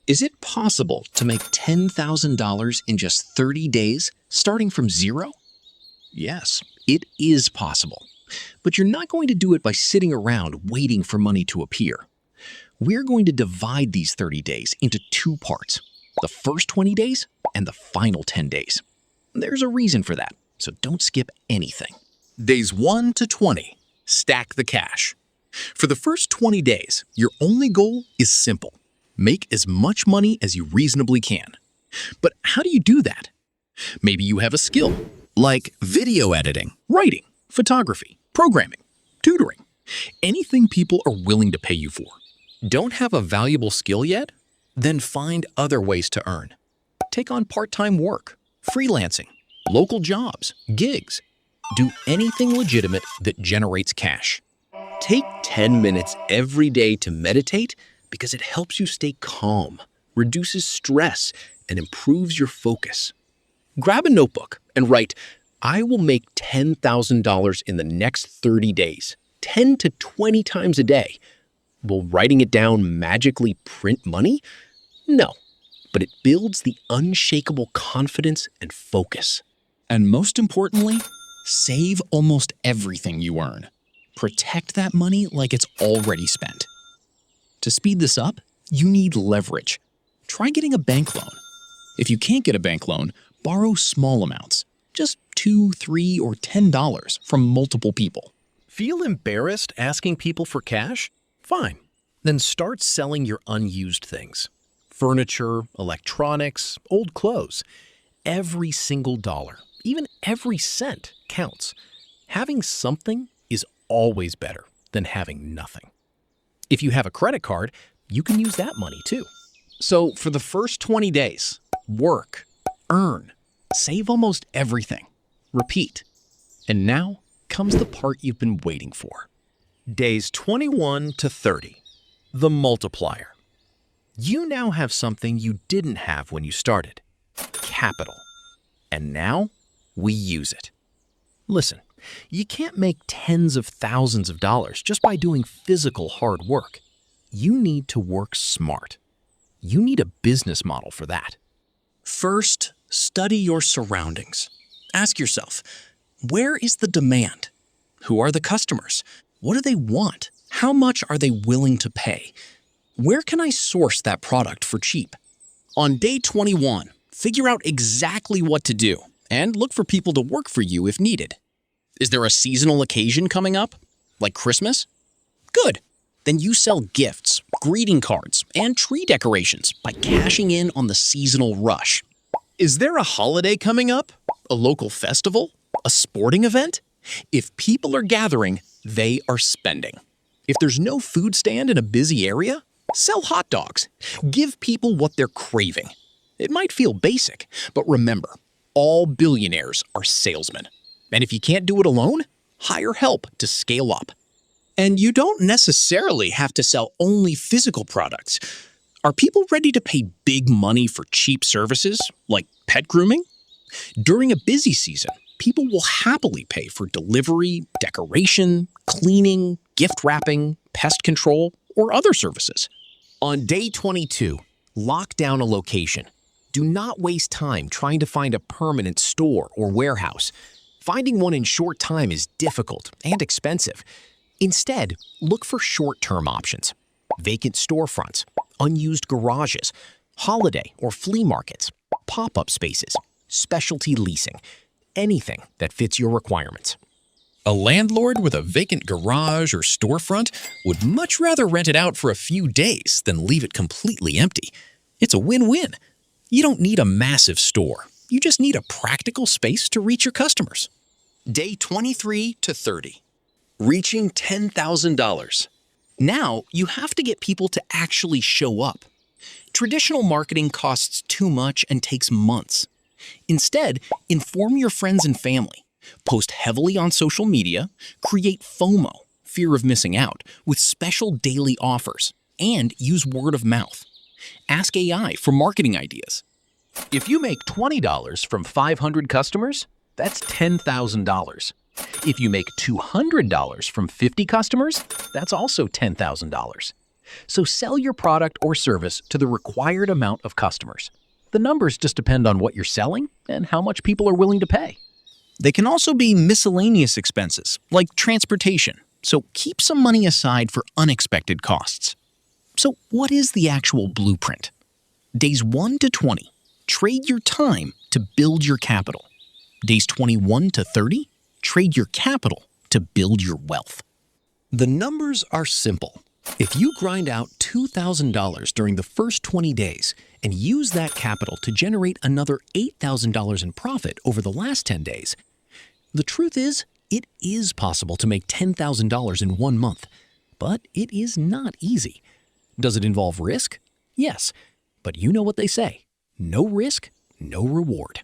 Is it possible to make $10,000 in just 30 days, starting from zero? Yes, it is possible. But you're not going to do it by sitting around waiting for money to appear. We're going to divide these 30 days into two parts, the first 20 days and the final 10 days. There's a reason for that, so don't skip anything. Days 1 to 20. Stack the cash. For the first 20 days, your only goal is simple. Make as much money as you reasonably can. But how do you do that? Maybe you have a skill, like video editing, writing, photography, programming, tutoring, anything people are willing to pay you for. Don't have a valuable skill yet? Then find other ways to earn. Take on part-time work, freelancing, local jobs, gigs. Do anything legitimate that generates cash. Take 10 minutes every day to meditate because it helps you stay calm, reduces stress, and improves your focus. Grab a notebook and write, I will make $10,000 in the next 30 days, 10 to 20 times a day. Will writing it down magically print money? No, but it builds the unshakable confidence and focus. And most importantly, save almost everything you earn. Protect that money like it's already spent. To speed this up, you need leverage. Try getting a bank loan. If you can't get a bank loan, borrow small amounts, just $2, $3, or $10 from multiple people. Feel embarrassed asking people for cash? Fine. Then start selling your unused things. Furniture, electronics, old clothes. Every single dollar, even every cent, counts. Having something is always better than having nothing. If you have a credit card, you can use that money too. So for the first 20 days, work, earn, save almost everything. Repeat. And now comes the part you've been waiting for. Days 21 to 30. The multiplier. You now have something you didn't have when you started. Capital. And now we use it. Listen, you can't make tens of thousands of dollars just by doing physical hard work. You need to work smart. You need a business model for that. First, study your surroundings. Ask yourself, where is the demand? Who are the customers? What do they want? How much are they willing to pay? Where can I source that product for cheap? On day 21, figure out exactly what to do and look for people to work for you if needed. Is there a seasonal occasion coming up, like Christmas? Good. Then you sell gifts, greeting cards, and tree decorations by cashing in on the seasonal rush. Is there a holiday coming up? A local festival? A sporting event? If people are gathering, they are spending. If there's no food stand in a busy area, sell hot dogs. Give people what they're craving. It might feel basic, but remember, all billionaires are salesmen. And if you can't do it alone, hire help to scale up. And you don't necessarily have to sell only physical products. Are people ready to pay big money for cheap services, like pet grooming? During a busy season, people will happily pay for delivery, decoration, cleaning, gift wrapping, pest control, or other services. On day 22, lock down a location. Do not waste time trying to find a permanent store or warehouse. Finding one in short time is difficult and expensive. Instead, look for short-term options. Vacant storefronts, unused garages, holiday or flea markets, pop-up spaces, specialty leasing, anything that fits your requirements. A landlord with a vacant garage or storefront would much rather rent it out for a few days than leave it completely empty. It's a win-win. You don't need a massive store. You just need a practical space to reach your customers. Day 23 to 30. Reaching $10,000. Now you have to get people to actually show up. Traditional marketing costs too much and takes months. Instead, inform your friends and family. Post heavily on social media, create FOMO, fear of missing out, with special daily offers, and use word of mouth. Ask AI for marketing ideas. If you make $20 from 500 customers, that's $10,000. If you make $200 from 50 customers, that's also $10,000. So sell your product or service to the required amount of customers. The numbers just depend on what you're selling and how much people are willing to pay. They can also be miscellaneous expenses, like transportation, so keep some money aside for unexpected costs. So what is the actual blueprint? Days 1 to 20, trade your time to build your capital. Days 21 to 30, trade your capital to build your wealth. The numbers are simple. If you grind out $2,000 during the first 20 days and use that capital to generate another $8,000 in profit over the last 10 days, the truth is, it is possible to make $10,000 in 1 month, but it is not easy. Does it involve risk? Yes, but you know what they say, no risk, no reward.